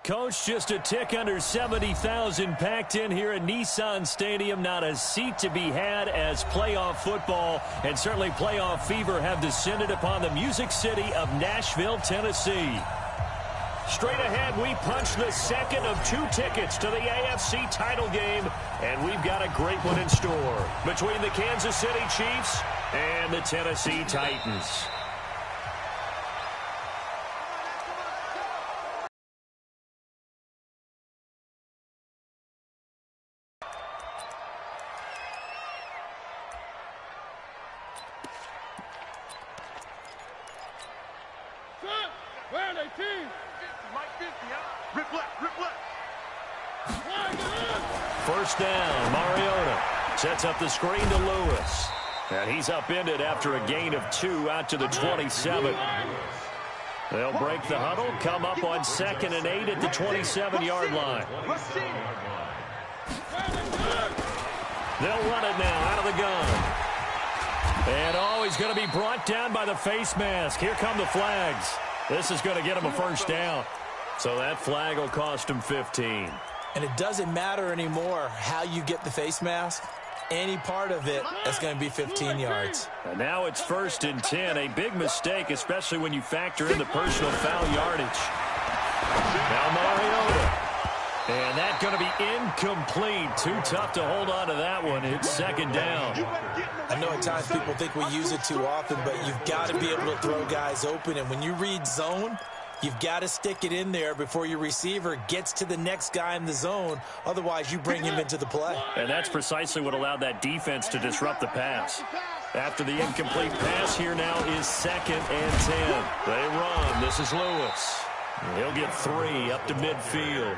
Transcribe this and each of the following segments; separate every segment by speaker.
Speaker 1: Coach, just a tick under 70,000 packed in here at Nissan Stadium. Not a seat to be had as playoff football and certainly playoff fever have descended upon the Music City of Nashville, Tennessee. Straight ahead, we punch the second of 2 tickets to the AFC title game, and we've got a great one in store between the Kansas City Chiefs and the Tennessee Titans. First down, Mariota sets up the screen to Lewis. And he's upended after a gain of 2 out to the 27. They'll break the huddle, come up on 2nd and 8 at the 27-yard line. They'll run it now out of the gun. And he's going to be brought down by the face mask. Here come the flags. This is going to get him a first down. So that flag will cost him 15.
Speaker 2: And it doesn't matter anymore how you get the face mask. Any part of it, that's going to be 15 yards.
Speaker 1: And now it's 1st and 10. A big mistake, especially when you factor in the personal foul yardage. Now Mariota. And that's going to be incomplete. Too tough to hold on to that one. It's 2nd down.
Speaker 2: I know at times people think we use it too often, but you've got to be able to throw guys open. And when you read zone, you've got to stick it in there before your receiver gets to the next guy in the zone. Otherwise, you bring him into the play.
Speaker 1: And that's precisely what allowed that defense to disrupt the pass. After the incomplete pass, here now is 2nd and 10. They run. This is Lewis. He'll get 3 up to midfield.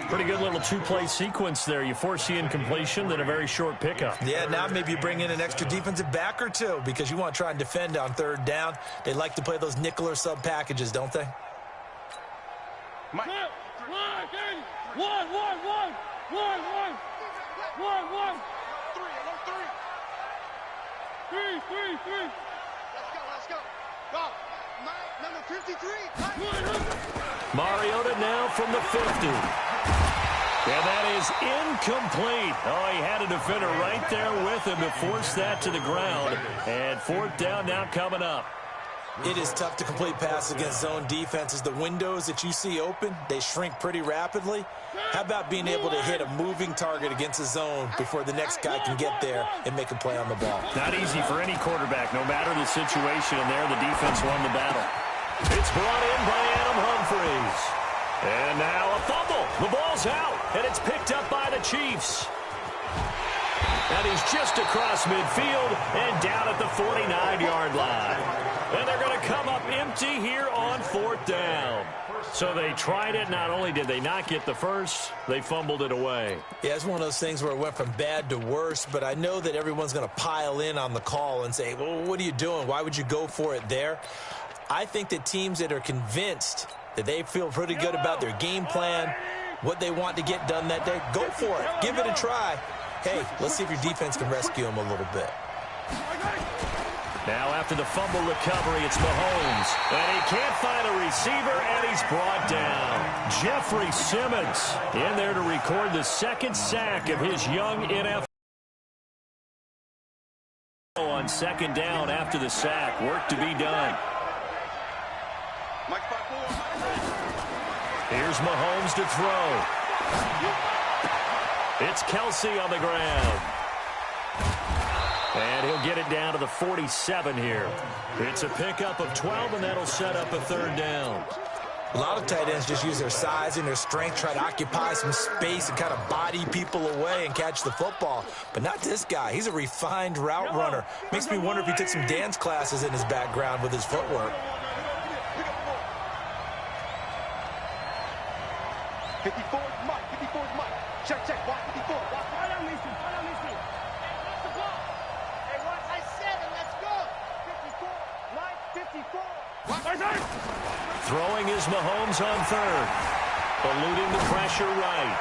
Speaker 1: Pretty good little 2-play sequence there. You force the incompletion, then a very short pickup.
Speaker 2: Yeah, now maybe you bring in an extra defensive back or 2 because you want to try and defend on 3rd down. They like to play those nickel or sub packages, don't they?
Speaker 3: One. Three. Let's go. Go. Number 53.
Speaker 1: Mariota now from the 50. And that is incomplete. Oh, he had a defender right there with him to force that to the ground. And 4th down now coming up.
Speaker 2: It is tough to complete passes against zone defenses. The windows that you see open, they shrink pretty rapidly. How about being able to hit a moving target against a zone before the next guy can get there and make a play on the ball?
Speaker 1: Not easy for any quarterback, no matter the situation. And there, the defense won the battle. It's brought in by Adam Humphries. And now a fumble. The ball's out, and it's picked up by the Chiefs. And he's just across midfield and down at the 49-yard line. And they're going to come up empty here on 4th down. So they tried it. Not only did they not get the first, they fumbled it away.
Speaker 2: Yeah, it's one of those things where it went from bad to worse, but I know that everyone's going to pile in on the call and say, well, what are you doing? Why would you go for it there? I think that teams that are convinced that they feel pretty good about their game plan, what they want to get done that day, go for it. Give it a try. Hey, let's see if your defense can rescue them a little bit.
Speaker 1: Now after the fumble recovery, it's Mahomes. And he can't find a receiver, and he's brought down. Jeffrey Simmons in there to record the 2nd sack of his young NFL. On 2nd down after the sack. Work to be done. Here's Mahomes to throw. It's Kelsey on the ground. And he'll get it down to the 47 here. It's a pickup of 12, and that'll set up a 3rd down.
Speaker 2: A lot of tight ends just use their size and their strength, try to occupy some space and kind of body people away and catch the football. But not this guy. He's a refined route runner. Makes me wonder if he took some dance classes in his background with his footwork.
Speaker 3: 54 is Mike. Check. Watch 54. Why don't miss him? That's the ball. Hey, watch. I said it. Let's go. 54. Mike, 54.
Speaker 1: Throwing is Mahomes on 3rd. Eluding the pressure right.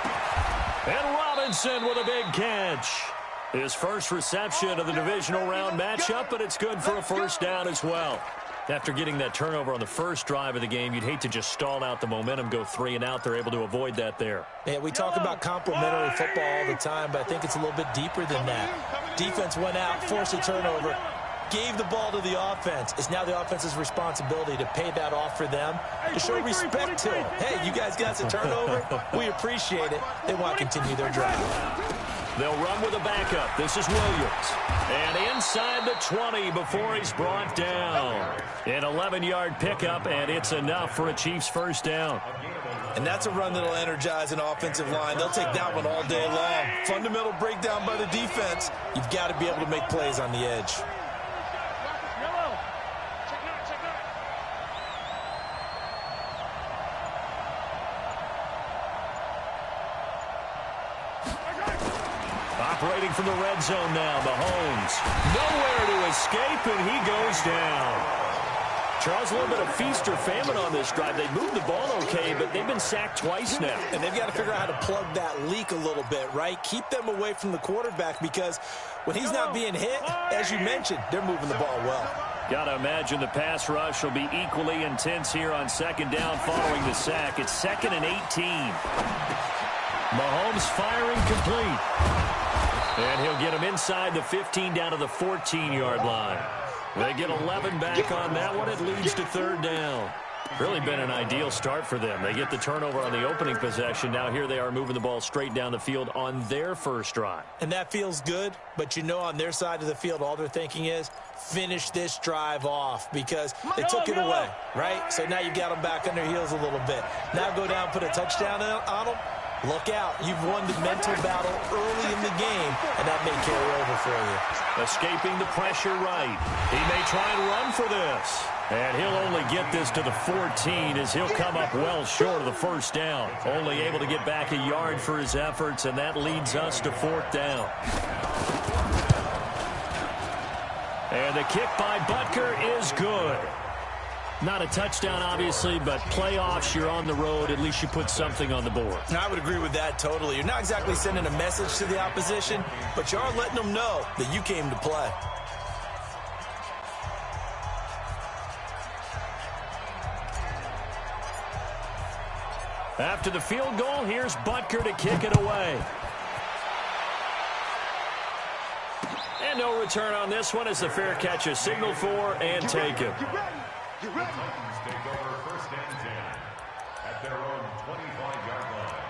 Speaker 1: And Robinson with a big catch. His first reception of the divisional round matchup, but it's good for a first down as well. After getting that turnover on the first drive of the game, you'd hate to just stall out the momentum, go 3 and out. They're able to avoid that there.
Speaker 2: Yeah, we talk about complementary football all the time, but I think it's a little bit deeper than that. Defense went out, forced a turnover, gave the ball to the offense. It's now the offense's responsibility to pay that off for them, to show respect to them. Hey, you guys got a turnover. We appreciate it. They want to continue their drive.
Speaker 1: They'll run with a backup. This is Williams. And inside the 20 before he's brought down. An 11-yard pickup, and it's enough for a Chiefs first down.
Speaker 2: And that's a run that'll energize an offensive line. They'll take that one all day long. Fundamental breakdown by the defense. You've got to be able to make plays on the edge.
Speaker 1: Operating from the red zone now, Mahomes. Nowhere to escape, and he goes down. Charles, a little bit of feast or famine on this drive. They moved the ball okay, but they've been sacked twice now.
Speaker 2: And they've got to figure out how to plug that leak a little bit, right? Keep them away from the quarterback, because when he's not being hit, as you mentioned, they're moving the ball well.
Speaker 1: Got to imagine the pass rush will be equally intense here on second down following the sack. It's 2nd and 18. Mahomes firing complete. And he'll get him inside the 15 down to the 14-yard line. They get 11 back on that one. It leads to 3rd down. Really been an ideal start for them. They get the turnover on the opening possession. Now here they are moving the ball straight down the field on their first drive.
Speaker 2: And that feels good, but you know on their side of the field all they're thinking is finish this drive off, because they took it away, right? So now you got them back on their heels a little bit. Now go down, put a touchdown on them. Look out. You've won the mental battle early in the game, and that may carry over for you.
Speaker 1: Escaping the pressure right. He may try and run for this. And he'll only get this to the 14 as he'll come up well short of the first down. Only able to get back a yard for his efforts, and that leads us to 4th down. And the kick by Butker is good. Not a touchdown, obviously, but playoffs, you're on the road. At least you put something on the board.
Speaker 2: I would agree with that totally. You're not exactly sending a message to the opposition, but you are letting them know that you came to play.
Speaker 1: After the field goal, here's Butker to kick it away. And no return on this one as the fair catch is signaled for and taken.
Speaker 4: Take over 1st and 10 at their own 25-yard line.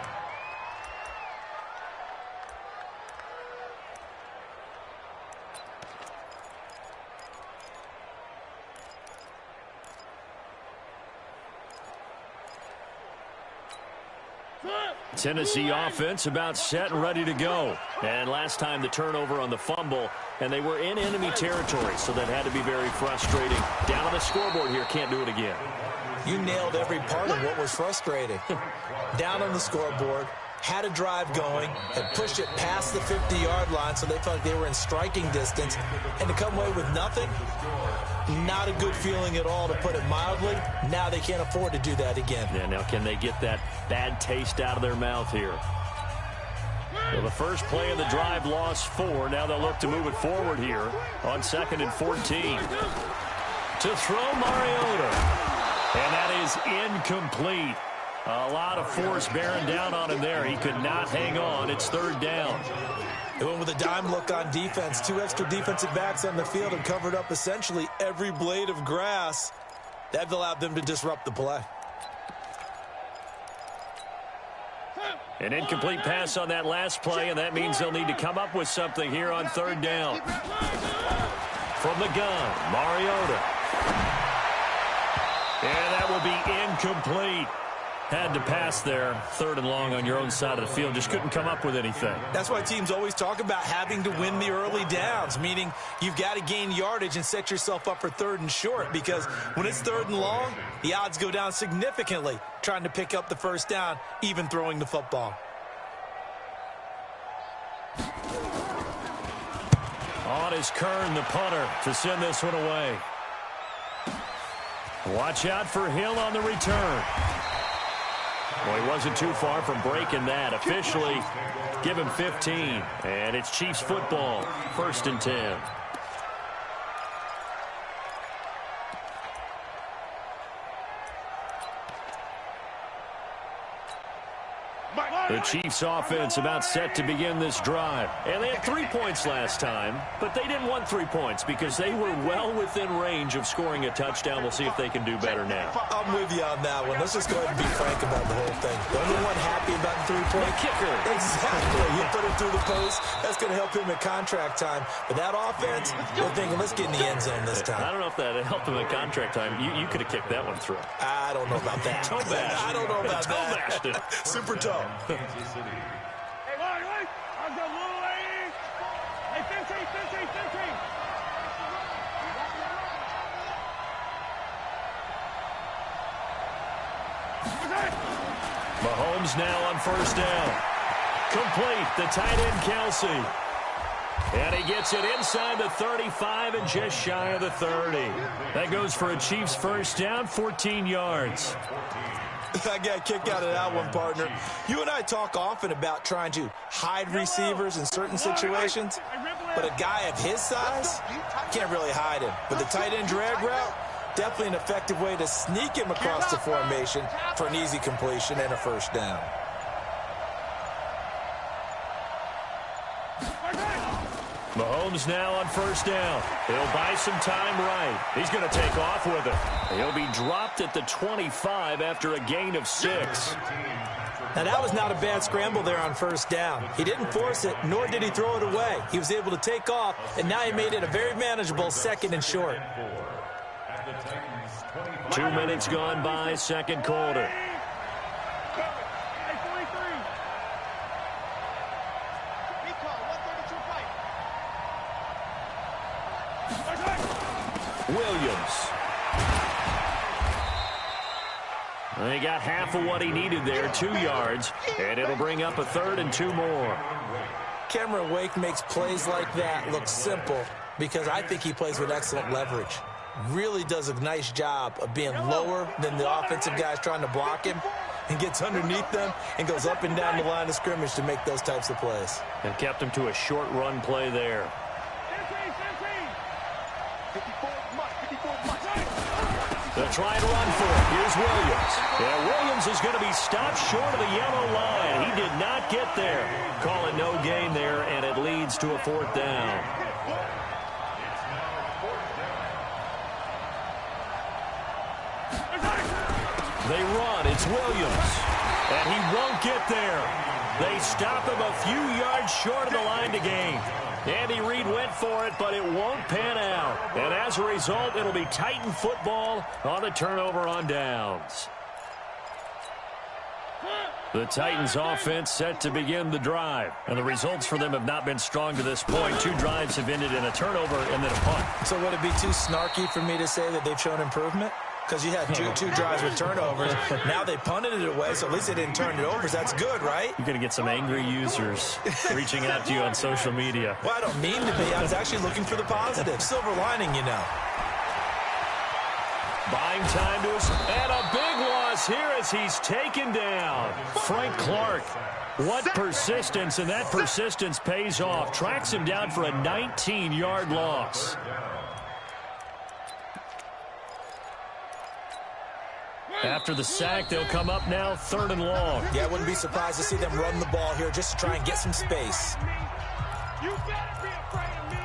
Speaker 1: Tennessee offense about set and ready to go. And last time the turnover on the fumble, and they were in enemy territory, so that had to be very frustrating. Down on the scoreboard here, can't do it again.
Speaker 2: You nailed every part of what was frustrating. Down on the scoreboard, had a drive going, had pushed it past the 50-yard line, so they felt like they were in striking distance, and to come away with nothing, not a good feeling at all, to put it mildly. Now they can't afford to do that again.
Speaker 1: Yeah, now can they get that bad taste out of their mouth here? So the first play of the drive lost 4. Now they'll look to move it forward here on 2nd and 14. To throw Mariota. And that is incomplete. A lot of force bearing down on him there. He could not hang on. It's 3rd down.
Speaker 2: They went with a dime look on defense. 2 extra defensive backs on the field and covered up essentially every blade of grass. That allowed them to disrupt the play.
Speaker 1: An incomplete pass on that last play, and that means they'll need to come up with something here on 3rd down. From the gun, Mariota. And that will be incomplete. Had to pass there, 3rd and long on your own side of the field. Just couldn't come up with anything.
Speaker 2: That's why teams always talk about having to win the early downs, meaning you've got to gain yardage and set yourself up for 3rd and short, because when it's 3rd and long, the odds go down significantly trying to pick up the first down, even throwing the football.
Speaker 1: On is Kern, the punter, to send this one away. Watch out for Hill on the return. Well, he wasn't too far from breaking that. Officially, give him 15. And it's Chiefs football, 1st and 10. The Chiefs offense about set to begin this drive. And they had 3 points last time, but they didn't want 3 points because they were well within range of scoring a touchdown. We'll see if they can do better now.
Speaker 2: I'm with you on that one. Let's just go ahead and be frank about the whole thing. The only one happy about the 3-point
Speaker 1: kicker.
Speaker 2: Exactly. He put it through the post. That's going to help him at contract time. But that offense, they're thinking, let's get in the end zone this time.
Speaker 1: I don't know if that helped him at contract time. You could have kicked that one through.
Speaker 2: I don't know about that.
Speaker 1: Toe bash.
Speaker 2: I don't know about
Speaker 1: toe
Speaker 2: that.
Speaker 1: bashed it.
Speaker 2: Super toe.
Speaker 4: Kansas City.
Speaker 3: Hey, wait. How's that little lady? Hey, 15.
Speaker 1: Mahomes now on first down. Complete, the tight end Kelsey. And he gets it inside the 35 and just shy of the 30. That goes for a Chiefs first down, 14 yards.
Speaker 2: I got a kick out of that one, partner. You and I talk often about trying to hide receivers in certain situations, but a guy of his size can't really hide him. But the tight end drag route, definitely an effective way to sneak him across the formation for an easy completion and a first down.
Speaker 1: Mahomes now on first down. He'll buy some time right. He's going to take off with it. He'll be dropped at the 25 after a gain of 6.
Speaker 2: Now, that was not a bad scramble there on first down. He didn't force it, nor did he throw it away. He was able to take off, and now he made it a very manageable 2nd and short.
Speaker 1: 2 minutes gone by, second quarter. Williams. He got half of what he needed there, 2 yards, and it'll bring up a 3rd and 2 more.
Speaker 2: Cameron Wake makes plays like that look simple because I think he plays with excellent leverage. Really does a nice job of being lower than the offensive guys trying to block him and gets underneath them and goes up and down the line of scrimmage to make those types of plays.
Speaker 1: And kept him to a short run play there. They'll try and run for it. Here's Williams. Yeah, Williams is going to be stopped short of the yellow line. He did not get there. Call it no gain there, and it leads to a 4th down. They run. It's Williams. And he won't get there. They stop him a few yards short of the line to gain. Andy Reid went for it, but it won't pan out. And as a result, it'll be Titan football on the turnover on downs. The Titans offense set to begin the drive. And the results for them have not been strong to this point. 2 drives have ended in a turnover and then a punt.
Speaker 2: So would it be too snarky for me to say that they've shown improvement? Because you had two drives with turnovers. Now they punted it away, so at least they didn't turn it over. So that's good, right?
Speaker 1: You're going to get some angry users reaching out to you on social media.
Speaker 2: Well, I don't mean to be. I was actually looking for the positive. Silver lining, you know.
Speaker 1: Buying time to us. And a big loss here as he's taken down. Frank Clark. What persistence, and that persistence pays off. Tracks him down for a 19-yard loss. After the sack, they'll come up now 3rd and long.
Speaker 2: Yeah, I wouldn't be surprised to see them run the ball here just to try and get some space.
Speaker 3: You better be afraid of me.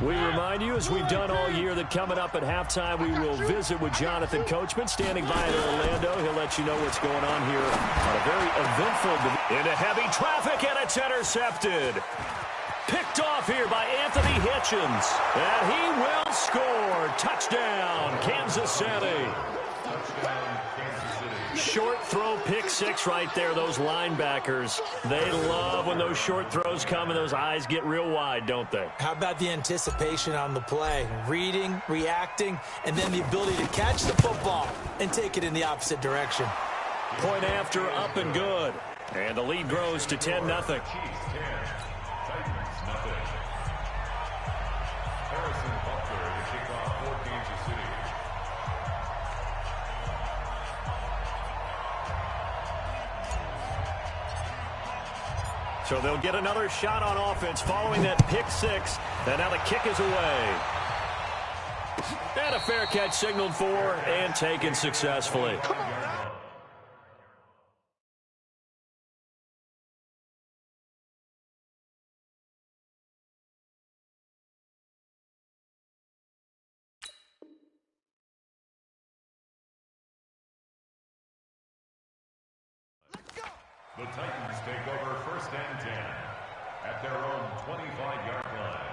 Speaker 1: We remind you, as we've done all year, that coming up at halftime, we will visit with Jonathan Coachman standing by in Orlando. He'll let you know what's going on here on a very eventful into heavy traffic, and it's intercepted. Picked off here by Anthony Hitchens. And he will score. Touchdown, Kansas City. Short throw, pick 6 right there. Those linebackers, they love when those short throws come and those eyes get real wide, don't they?
Speaker 2: How about the anticipation on the play? Reading, reacting, and then the ability to catch the football and take it in the opposite direction.
Speaker 1: Point after, up and good. And the lead grows to 10-0. So they'll get another shot on offense following that pick 6. And now the kick is away. And a fair catch signaled for and taken successfully.
Speaker 4: The Titans take over 1st and 10 at their own 25-yard line.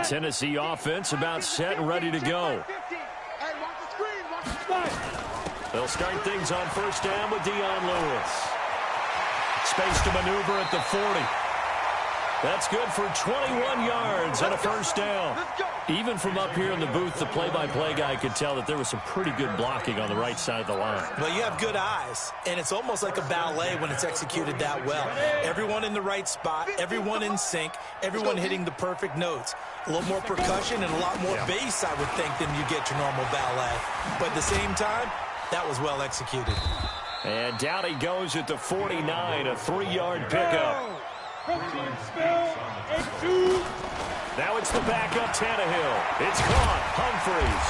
Speaker 1: Tennessee offense about set and ready to go. They'll start things on 1st down with Dion Lewis. Space to maneuver at the 40. That's good for 21 yards on a 1st down. Even from up here in the booth, the play-by-play guy could tell that there was some pretty good blocking on the right side of the line.
Speaker 2: Well, you have good eyes, and it's almost like a ballet when it's executed that well. Everyone in the right spot, everyone in sync, everyone hitting the perfect notes. A little more percussion and a lot more bass, I would think, than you get your normal ballet. But at the same time, that was well executed.
Speaker 1: And down he goes at the 49, a 3-yard pickup. Now it's the backup Tannehill. It's caught. Humphreys.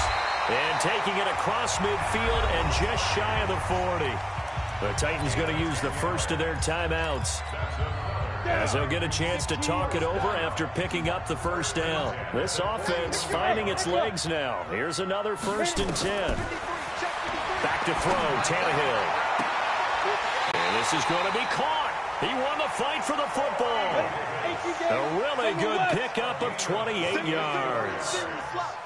Speaker 1: And taking it across midfield and just shy of the 40. The Titans going to use the first of their timeouts, as they'll get a chance to talk it over after picking up the 1st down. This offense finding its legs now. Here's another 1st and 10. Back to throw, Tannehill. And this is going to be caught. He won the fight for the football. A really good pickup of 28 yards.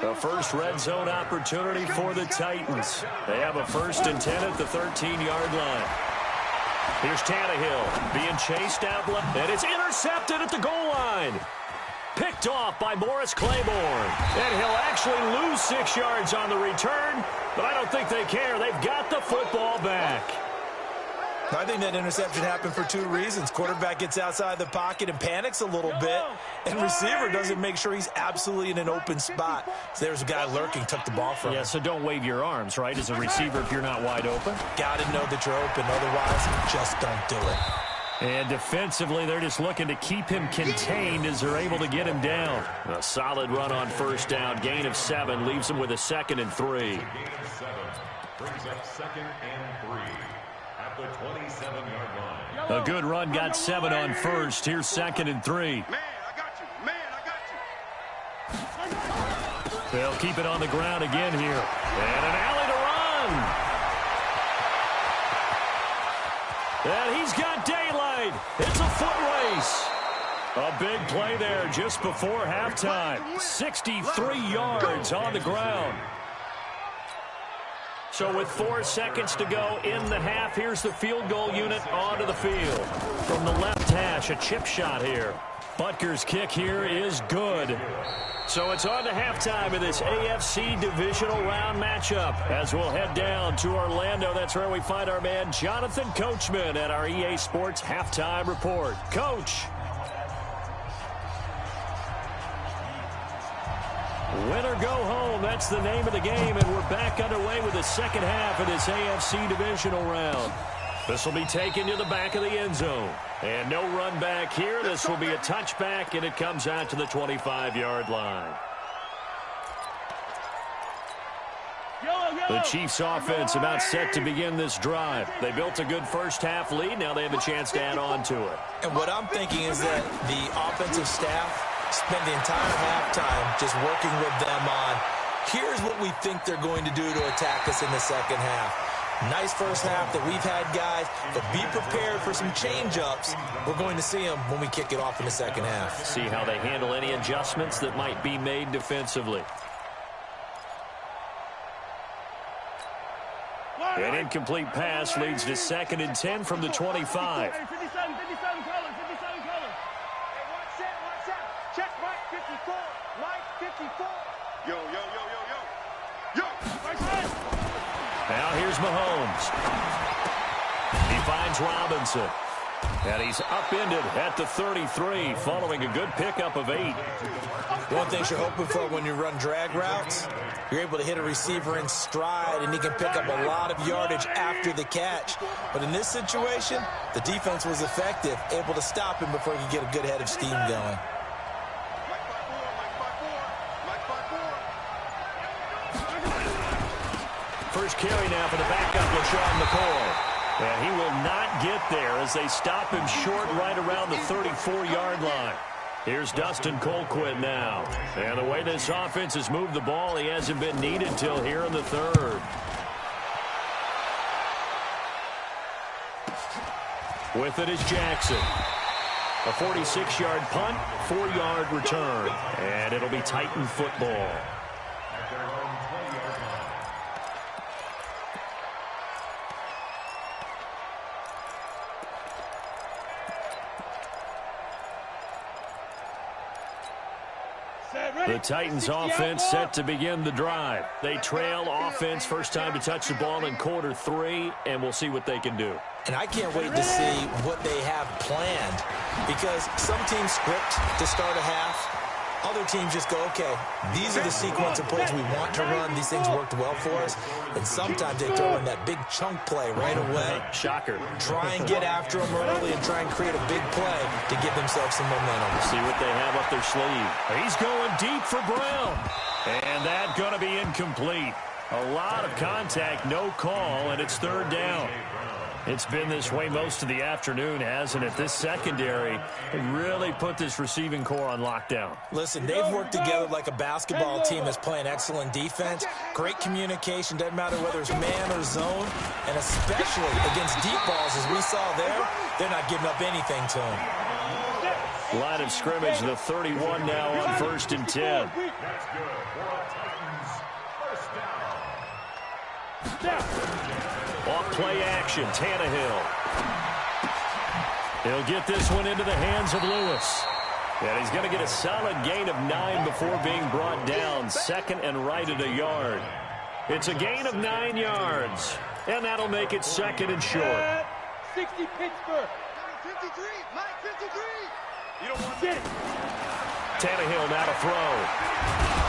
Speaker 1: The first red zone opportunity for the Titans. They have a 1st and 10 at the 13-yard line. Here's Tannehill being chased out, and it's intercepted at the goal line. Picked off by Morris Claiborne. And he'll actually lose 6 yards on the return, but I don't think they care. They've got the football back.
Speaker 2: I think that interception happened for 2 reasons. Quarterback gets outside the pocket and panics a little bit, and receiver doesn't make sure he's absolutely in an open spot. So there's a guy lurking, took the ball from him.
Speaker 1: Yeah, so don't wave your arms, right, as a receiver if you're not wide open.
Speaker 2: Got to know that you're open. Otherwise, just don't do it.
Speaker 1: And defensively, they're just looking to keep him contained as they're able to get him down. A solid run on 1st down. Gain of 7 leaves him with a 2nd and 3.
Speaker 4: Gain of 7 brings up 2nd and 3. At the 27-yard line.
Speaker 1: A good run, got 7 on 1st. Here's 2nd and 3.
Speaker 3: Man, I got you. Man, I got you.
Speaker 1: They'll keep it on the ground again here. And an alley to run. And he's got daylight. It's a foot race. A big play there just before halftime. 63 yards on the ground. So with 4 seconds to go in the half, here's the field goal unit onto the field. From the left hash, a chip shot here. Butker's kick here is good. So it's on to halftime of this AFC divisional round matchup. As we'll head down to Orlando, that's where we find our man Jonathan Coachman at our EA Sports Halftime Report. Coach. Win or go home, that's the name of the game, and we're back underway with the second half of this AFC divisional round. This will be taken to the back of the end zone. And no run back here. This will be a touchback, and it comes out to the 25-yard line. The Chiefs offense about set to begin this drive. They built a good first half lead. Now they have a chance to add on to it.
Speaker 2: And what I'm thinking is that the offensive staff spend the entire halftime just working with them on, here's what we think they're going to do to attack us in the second half. Nice first half that we've had, guys, but be prepared for some change-ups. We're going to see them when we kick it off in the second half.
Speaker 1: See how they handle any adjustments that might be made defensively. An incomplete pass leads to 2nd and 10 from the 25.
Speaker 3: Check Mike 54. Mike 54. Yo.
Speaker 1: Now here's Mahomes. He finds Robinson. And he's upended at the 33 following a good pickup of 8.
Speaker 2: One thing you're hoping for when you run drag routes, you're able to hit a receiver in stride, and he can pick up a lot of yardage after the catch. But in this situation, the defense was effective, able to stop him before he could get a good head of steam going.
Speaker 1: First carry now for the backup, LaShawn McCoy. And he will not get there as they stop him short right around the 34-yard line. Here's Dustin Colquitt now. And the way this offense has moved the ball, he hasn't been needed till here in the third. With it is Jackson. A 46-yard punt, 4-yard return. And it'll be Titan football. The Titans offense set to begin the drive. They trail offense, first time to touch the ball in quarter 3, and we'll see what they can do.
Speaker 2: And I can't wait to see what they have planned, because some teams script to start a half. Other teams just go, okay, these are the sequence of plays we want to run. These things worked well for us. And sometimes they throw in that big chunk play right away.
Speaker 1: Shocker.
Speaker 2: Try and get after them early and try and create a big play to give themselves some momentum.
Speaker 1: See what they have up their sleeve. He's going deep for Brown. And that's going to be incomplete. A lot of contact, no call, and it's third down. It's been this way most of the afternoon, hasn't it? This secondary really put this receiving core on lockdown.
Speaker 2: Listen, they've worked together like a basketball team that's playing excellent defense. Great communication, doesn't matter whether it's man or zone. And especially against deep balls, as we saw there, they're not giving up anything to them.
Speaker 1: Line of scrimmage, the 31 now on 1st and 10.
Speaker 4: That's good for a Titans first down.
Speaker 1: Off play action, Tannehill. He'll get this one into the hands of Lewis. And he's going to get a solid gain of 9 before being brought down. Second and right at a yard. It's a gain of 9 yards. And that'll make it second and short.
Speaker 3: 60 Pittsburgh. 53, Mike 53. You don't want it.
Speaker 1: Tannehill now to throw.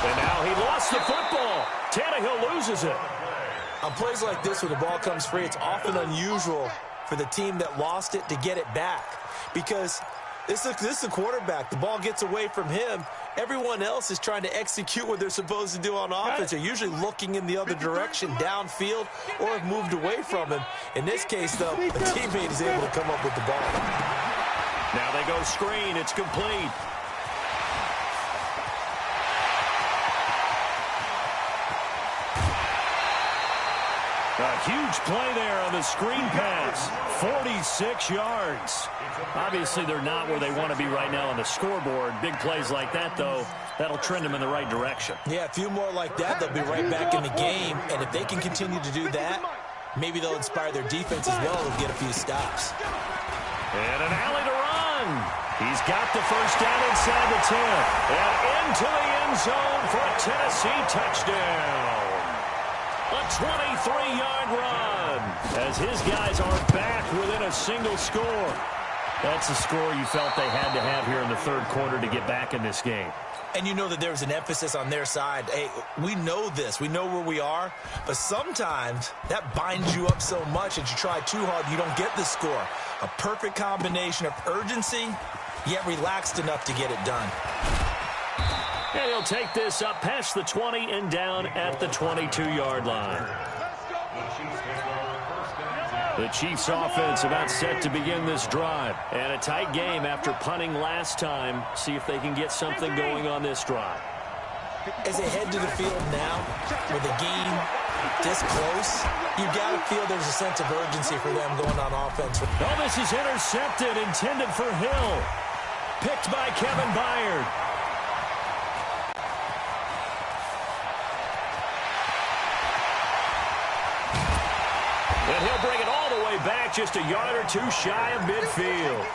Speaker 1: And now he lost the football. Tannehill loses it.
Speaker 2: On plays like this where the ball comes free, it's often unusual for the team that lost it to get it back, because this is a quarterback. The ball gets away from him. Everyone else is trying to execute what they're supposed to do on offense. They're usually looking in the other direction, downfield, or have moved away from him. In this case, though, a teammate is able to come up with the ball.
Speaker 1: Now they go screen. It's complete. A huge play there on the screen pass. 46 yards. Obviously, they're not where they want to be right now on the scoreboard. Big plays like that, though, that'll trend them in the right direction.
Speaker 2: Yeah, a few more like that, they'll be right back in the game. And if they can continue to do that, maybe they'll inspire their defense as well and get a few stops.
Speaker 1: And an alley to run. He's got the first down inside the 10. And into the end zone for a Tennessee touchdown. A 23-yard run as his guys are back within a single score. That's the score you felt they had to have here in the third quarter to get back in this game.
Speaker 2: And you know that there's an emphasis on their side. Hey, we know this. We know where we are. But sometimes that binds you up so much that you try too hard, you don't get the score. A perfect combination of urgency, yet relaxed enough to get it done.
Speaker 1: And he'll take this up past the 20 and down at the 22-yard line. The Chiefs offense about set to begin this drive. And a tight game after punting last time. See if they can get something going on this drive.
Speaker 2: As they head to the field now, with the game this close, you've got to feel there's a sense of urgency for them going on offense.
Speaker 1: Oh, this is intercepted, intended for Hill. Picked by Kevin Byard. And he'll bring it all the way back, just a yard or two shy of midfield.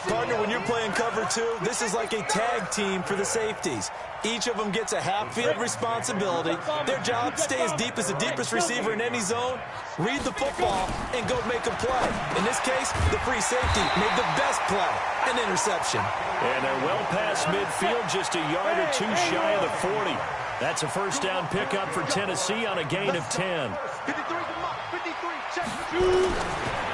Speaker 2: Partner, when you're playing cover two, this is like a tag team for the safeties. Each of them gets a half-field responsibility. Their job, stay as deep as the deepest receiver in any zone, read the football, and go make a play. In this case, the free safety made the best play, an interception.
Speaker 1: And they're well past midfield, just a yard or two shy of the 40. That's a first down pickup for Tennessee on a gain of 10.
Speaker 3: 53, check.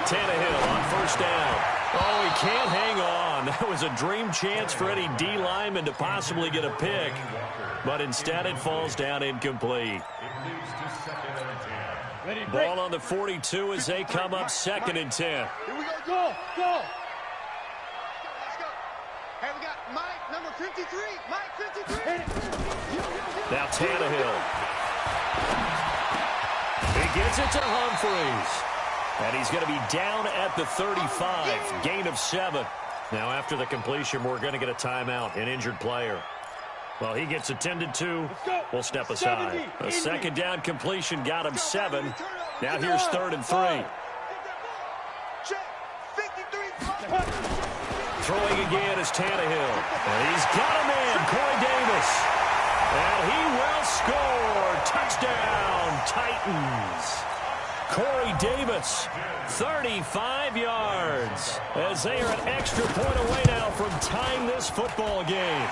Speaker 1: Tannehill on first down. Oh, he can't hang on. That was a dream chance for any D lineman to possibly get a pick. But instead it falls down incomplete. Ball on the 42 as they come up 2nd and 10.
Speaker 3: Here we go. Go. Let's go. Hey, we got Mike, number 53. Mike, 53.
Speaker 1: Now Tannehill. He gets it to Humphreys. And he's going to be down at the 35. Gain of 7. Now after the completion, we're going to get a timeout, an injured player. Well, he gets attended to. We'll step aside. A second down completion got him 7. Now here's 3rd and 3. Throwing again is Tannehill. And he's got him in, Corey Davis. And he will score. Touchdown, Titans. Corey Davis, 35 yards, as they are an extra point away now from tying this football game.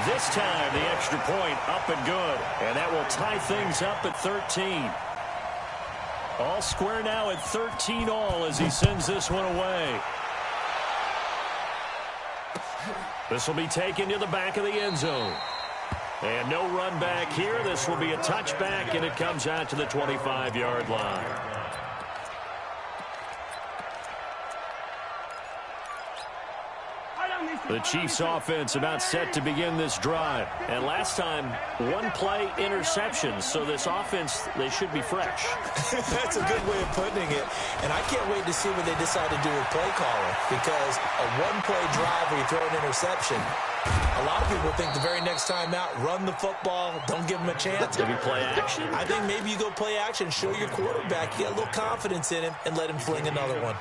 Speaker 1: This time, the extra point up and good, and that will tie things up at 13. All square now at 13 all as he sends this one away. This will be taken to the back of the end zone. And no run back here. This will be a touchback, and it comes out to the 25-yard line. The Chiefs offense about set to begin this drive. And last time, one-play interceptions. So this offense, they should be fresh.
Speaker 2: That's a good way of putting it. And I can't wait to see what they decide to do with play calling. Because a one-play drive where you throw an interception, a lot of people think the very next time out, run the football, don't give him a chance.
Speaker 1: Maybe play action.
Speaker 2: I think maybe you go play action, show your quarterback, you got a little confidence in him, and let him fling another one.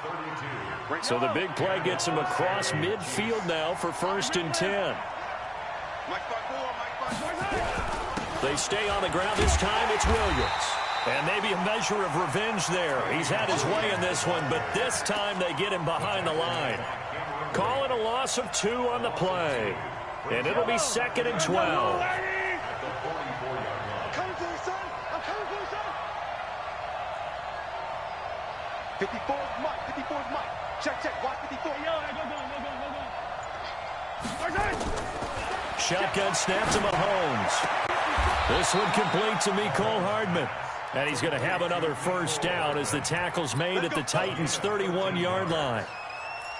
Speaker 1: So the big play gets him across midfield now for 1st and 10. They stay on the ground. This time it's Williams. And maybe a measure of revenge there. He's had his way in this one, but this time they get him behind the line. Call it a loss of 2 on the play. And it'll be 2nd and 12.
Speaker 3: I'm coming for you, son. 54 is Mike. Check. Watch 54.
Speaker 1: Shotgun snap to Mahomes. This one complete to Mecole Hardman. And he's going to have another first down as the tackle's made at the Titans' 31-yard line.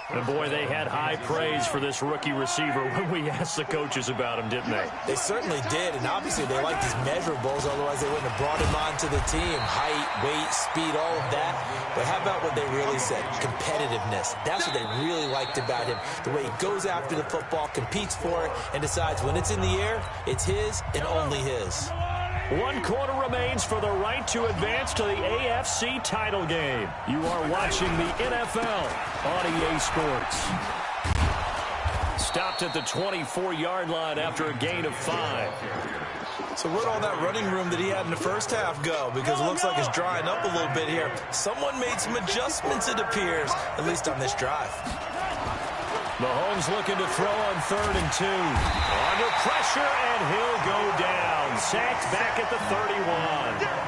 Speaker 1: And boy, they had high praise for this rookie receiver when we asked the coaches about him, didn't they?
Speaker 2: They certainly did, and obviously they liked his measurables, otherwise they wouldn't have brought him onto the team. Height, weight, speed, all of that. But how about what they really said? Competitiveness. That's what they really liked about him. The way he goes after the football, competes for it, and decides when it's in the air, it's his and only his.
Speaker 1: 1 quarter remains for the right to advance to the AFC title game. You are watching the NFL on EA Sports. Stopped at the 24-yard line after a gain of 5.
Speaker 2: So where'd all that running room that he had in the first half go? Because it looks like it's drying up a little bit here. Someone made some adjustments, it appears, at least on this drive.
Speaker 1: Mahomes looking to throw on 3rd and 2. Under pressure, and he'll go down. Sacked back at the 31.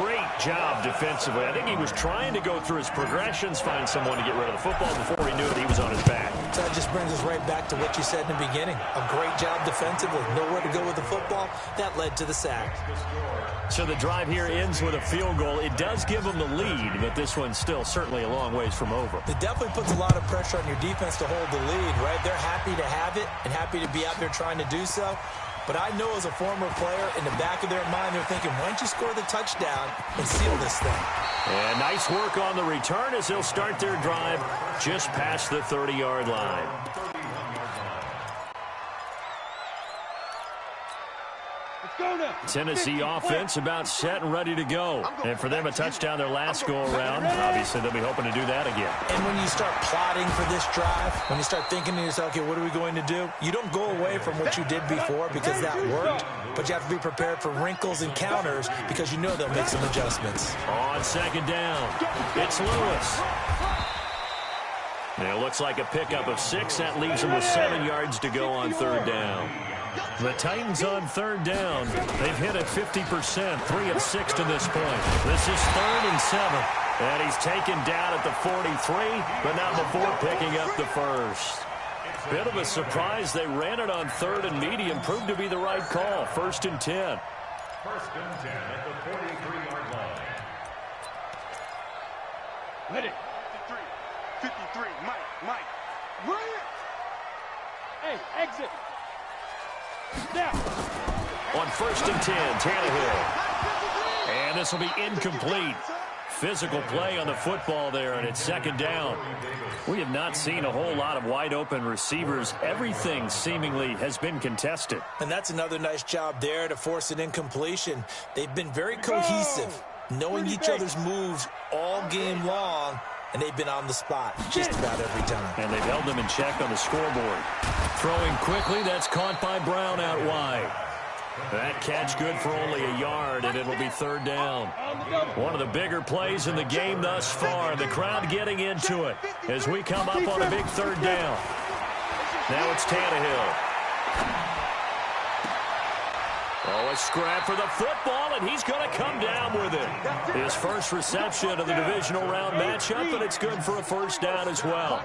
Speaker 1: Great job defensively. I think he was trying to go through his progressions, find someone to get rid of the football. Before he knew it, he was on his back.
Speaker 2: So that just brings us right back to what you said in the beginning. A great job defensively. Nowhere to go with the football. That led to the sack.
Speaker 1: So the drive here ends with a field goal. It does give them the lead, but this one's still certainly a long ways from over.
Speaker 2: It definitely puts a lot of pressure on your defense to hold the lead, right? They're happy to have it and happy to be out there trying to do so. But I know as a former player, in the back of their mind, they're thinking, why don't you score the touchdown and seal this thing?
Speaker 1: And nice work on the return as they'll start their drive just past the 30-yard line.
Speaker 3: Let's go now.
Speaker 1: Tennessee offense about set and ready to go. And for them, a touchdown their last go-around. Obviously, they'll be hoping to do that again.
Speaker 2: And when you start plotting for this drive, when you start thinking to yourself, okay, what are we going to do? You don't go away from what you did before because that worked, but you have to be prepared for wrinkles and counters because you know they'll make some adjustments.
Speaker 1: On second down, it's Lewis. And it looks like a pickup of 6. That leaves them with 7 yards to go on third down. The Titans on third down. They've hit it 50%, 3 of 6 to this point. This is 3rd and 7. And he's taken down at the 43, but not before picking up the first. Bit of a surprise. They ran it on 3rd and medium. Proved to be the right call. 1st and 10.
Speaker 4: 1st and 10 at the 43-yard line.
Speaker 3: Let it. 53, Mike. Run it! Hey, exit. Now.
Speaker 1: On 1st and 10, Tannehill. And this will be incomplete. Physical play on the football there, and it's 2nd down. We have not seen a whole lot of wide-open receivers. Everything seemingly has been contested.
Speaker 2: And that's another nice job there to force an incompletion. They've been very cohesive, knowing each other's moves all game long, and they've been on the spot just about every time.
Speaker 1: And they've held them in check on the scoreboard. Throwing quickly, that's caught by Brown out wide. That catch good for only a yard, and it'll be 3rd down. One of the bigger plays in the game thus far. The crowd getting into it as we come up on a big 3rd down. Now it's Tannehill. Oh, a scrap for the football, and he's going to come down with it. His first reception of the divisional round matchup, and it's good for a 1st down as well.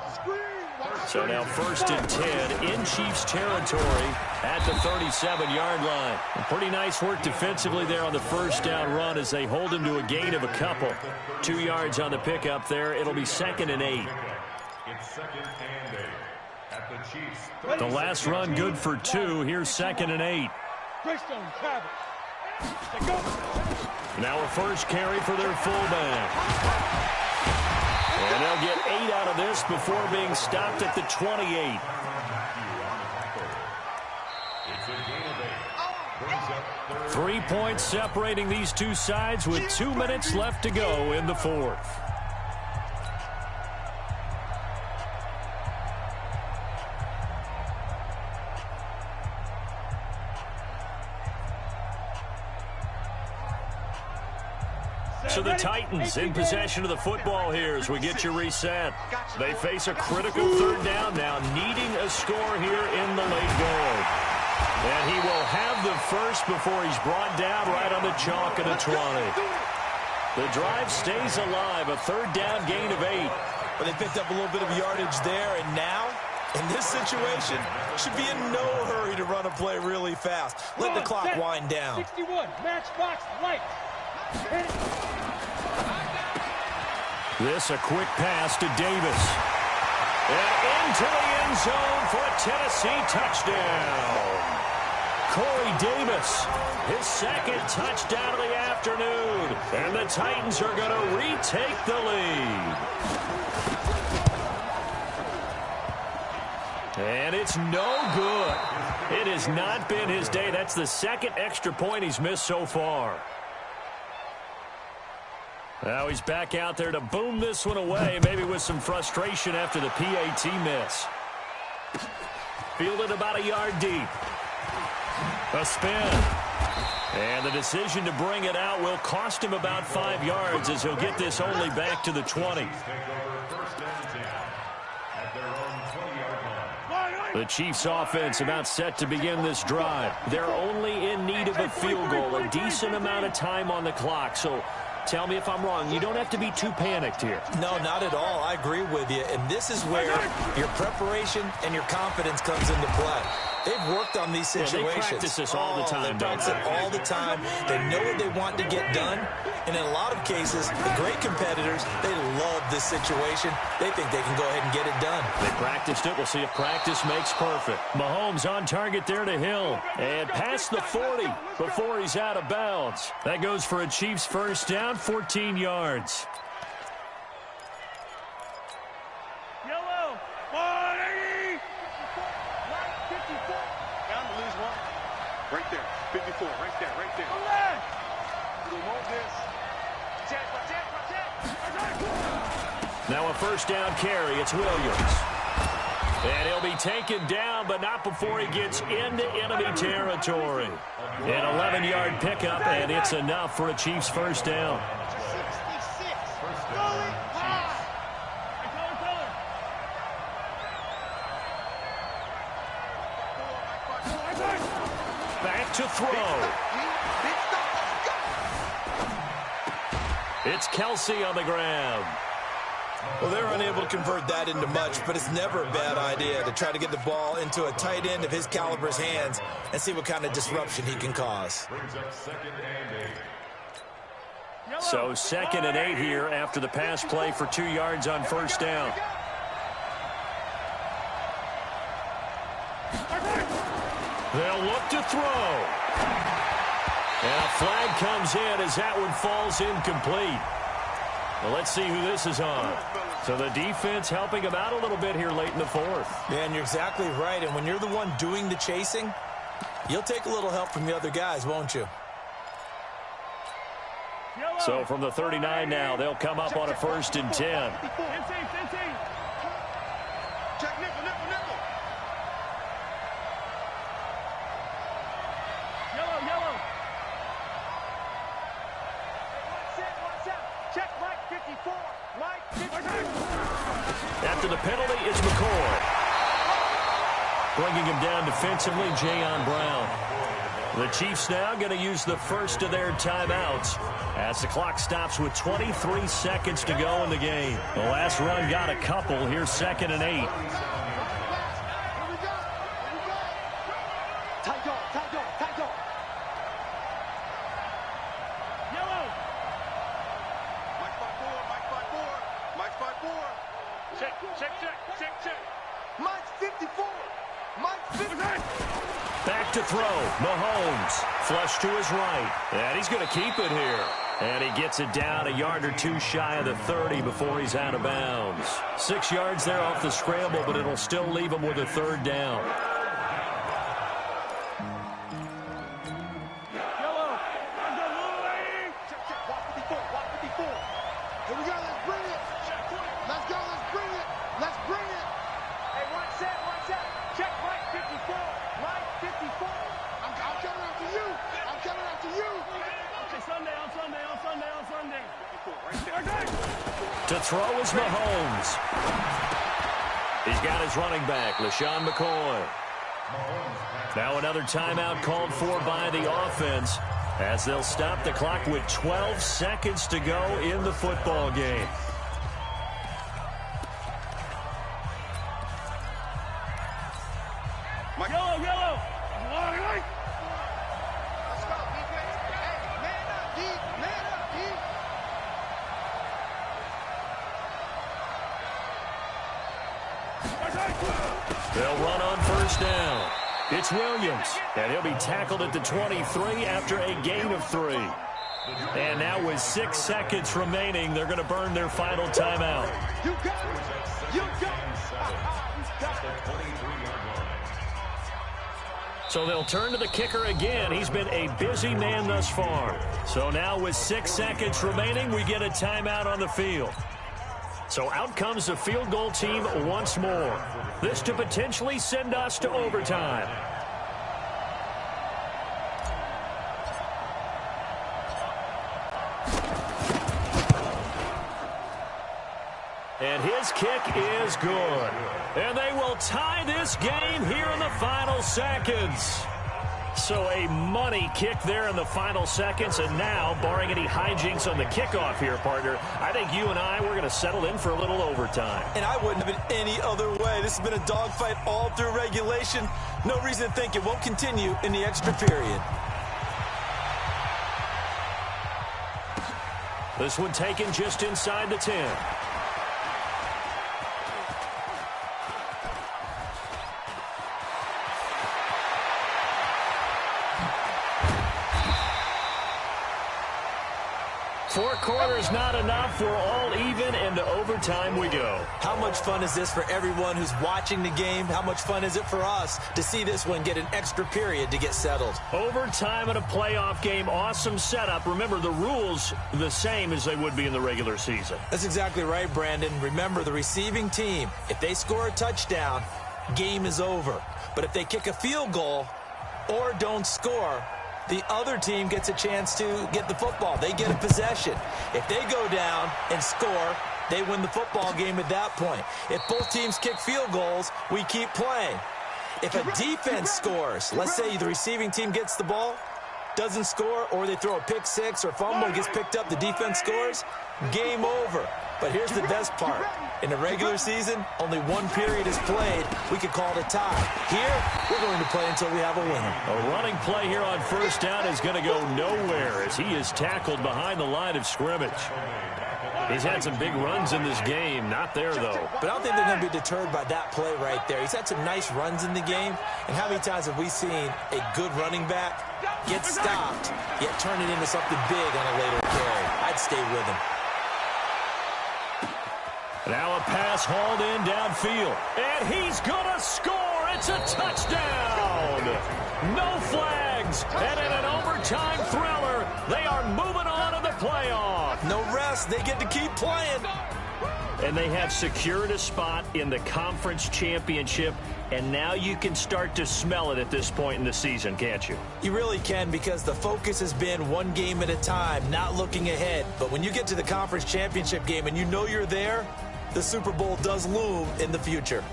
Speaker 1: So now 1st and 10 in Chiefs territory at the 37-yard line. And pretty nice work defensively there on the 1st down run as they hold him to a gain of a couple. 2 yards on the pickup there. It'll be 2nd and 8.
Speaker 4: It's 2nd and 8 at the Chiefs.
Speaker 1: The last run good for 2. Here's 2nd and 8. Now a first carry for their fullback. And they'll get 8 out of this before being stopped at the 28.
Speaker 4: It's a gain of 8. Brings up 3rd.
Speaker 1: 3 points separating these two sides with 2 minutes left to go in the 4th. So the Titans in possession of the football here as we get you reset. They face a critical 3rd down now, needing a score here in the late going. And he will have the first before he's brought down right on the chalk of the 20. The drive stays alive, a 3rd down gain of 8.
Speaker 2: But they picked up a little bit of yardage there, and now, in this situation, should be in no hurry to run a play really fast. Let the clock wind down.
Speaker 3: 61, matchbox, light.
Speaker 1: This a quick pass to Davis. And into the end zone for a Tennessee touchdown. Corey Davis, his 2nd touchdown of the afternoon. And the Titans are going to retake the lead. And it's no good. It has not been his day. That's the 2nd extra point he's missed so far. Now he's back out there to boom this one away, maybe with some frustration after the PAT miss. Fielded about a yard deep. A spin. And the decision to bring it out will cost him about 5 yards as he'll get this only back to the 20. The Chiefs offense about set to begin this drive. They're only in need of a field goal, a decent amount of time on the clock. So tell me if I'm wrong. You don't have to be too panicked here.
Speaker 2: No, not at all. I agree with you. And this is where your preparation and your confidence comes into play. They've worked on these situations.
Speaker 1: They practice this all the time,
Speaker 2: They practice it all the time. They know what they want to get done. And in a lot of cases, the great competitors, they love this situation. They think they can go ahead and get it done.
Speaker 1: They practiced it. We'll see if practice makes perfect. Mahomes on target there to Hill. And past the 40 before he's out of bounds. That goes for a Chiefs first down, 14 yards.
Speaker 3: Right there. 54. Right there. Right there. We want this.
Speaker 1: Now a first down carry. It's Williams. And he'll be taken down, but not before he gets into enemy territory. An 11-yard pickup, and it's enough for a Chiefs first down.
Speaker 3: 66. Going high.
Speaker 1: Back to throw. It's Kelsey on the ground.
Speaker 2: Well, they're unable to convert that into much, but it's never a bad idea to try to get the ball into a tight end of his caliber's hands and see what kind of disruption he can cause.
Speaker 4: Brings up 2nd and 8.
Speaker 1: So 2nd and 8 here after the pass play for 2 yards on first down. They'll look to throw. And a flag comes in as that one falls incomplete. Well, let's see who this is on. So the defense helping him out a little bit here late in the 4th.
Speaker 2: Yeah, and you're exactly right. And when you're the one doing the chasing, you'll take a little help from the other guys, won't you?
Speaker 1: So from the 39 now, they'll come up on a 1st and 10.
Speaker 3: Check nickel, nickel, nickel. Yellow. Watch out. Check Mike 54. Mike 54.
Speaker 1: After the penalty, it's McCoy. Bringing him down defensively, Jayon Brown. The Chiefs now going to use the first of their timeouts as the clock stops with 23 seconds to go in the game. The last run got a couple. Here's 2nd and 8.
Speaker 3: Here we go. Tight dog. Yellow. Mike 54. Check. Mike 54. Mike 54.
Speaker 1: Back to throw. Mahomes. Flush to his right. And he's going to keep it here. And he gets it down a yard or two shy of the 30 before he's out of bounds. 6 yards there off the scramble, but it'll still leave him with a 3rd down.
Speaker 3: Yellow. Check. Walk 54. Here we go. Let's bring it. Let's go. Let's bring it. Hey, watch out. Check Mike 54. Mike 54. I'm coming after you. Okay, Sunday.
Speaker 1: To throw is Mahomes. He's got his running back, LaShawn McCoy. Now another timeout called for by the offense as they'll stop the clock with 12 seconds to go in the football game.
Speaker 3: Yellow. Let's go, defense. Hey, man up, D.
Speaker 1: They'll run on first down. It's Williams, and he'll be tackled at the 23 after a gain of 3. And now with 6 seconds remaining, they're going to burn their final timeout.
Speaker 3: You got it.
Speaker 1: So they'll turn to the kicker again. He's been a busy man thus far. So now with 6 seconds remaining, we get a timeout on the field. So out comes the field goal team once more. This to potentially send us to overtime. And his kick is good. And they will tie this game here in the final seconds. So a money kick there in the final seconds. And now, barring any hijinks on the kickoff here, partner, I think you and I, we're going to settle in for a little overtime.
Speaker 2: And I wouldn't have been any other way. This has been a dogfight all through regulation. No reason to think it won't continue in the extra period.
Speaker 1: This one taken just inside the 10. 4 quarters not enough. We're all even, and to overtime we go.
Speaker 2: How much fun is this for everyone who's watching the game? How much fun is it for us to see this one get an extra period to get settled?
Speaker 1: Overtime in a playoff game, awesome setup. Remember, the rules the same as they would be in the regular season.
Speaker 2: That's exactly right, Brandon. Remember, the receiving team, if they score a touchdown, game is over. But if they kick a field goal or don't score, the other team gets a chance to get the football. They get a possession. If they go down and score, they win the football game at that point. If both teams kick field goals, we keep playing. If a defense scores, let's say the receiving team gets the ball, doesn't score, or they throw a pick six or fumble and gets picked up, the defense scores, game over. But here's the best part. In the regular season, only one period is played. We could call it a tie. Here, we're going to play until we have a winner.
Speaker 1: A running play here on first down is going to go nowhere as he is tackled behind the line of scrimmage. He's had some big runs in this game. Not there, though.
Speaker 2: But I don't think they're going to be deterred by that play right there. He's had some nice runs in the game. And how many times have we seen a good running back get stopped, yet turn it into something big on a later carry? I'd stay with him.
Speaker 1: Now a pass hauled in downfield. And he's going to score. It's a touchdown. No flags. And in an overtime thriller, they are moving on to the playoff.
Speaker 2: No rest. They get to keep playing.
Speaker 1: And they have secured a spot in the conference championship. And now you can start to smell it at this point in the season, can't you?
Speaker 2: You really can, because the focus has been one game at a time, not looking ahead. But when you get to the conference championship game and you know you're there, the Super Bowl does loom in the future.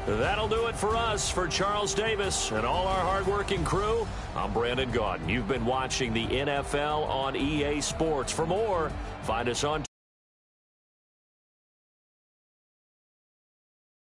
Speaker 1: That'll do it for us. For Charles Davis and all our hardworking crew, I'm Brandon Gaudin. You've been watching the NFL on EA Sports. For more, find us on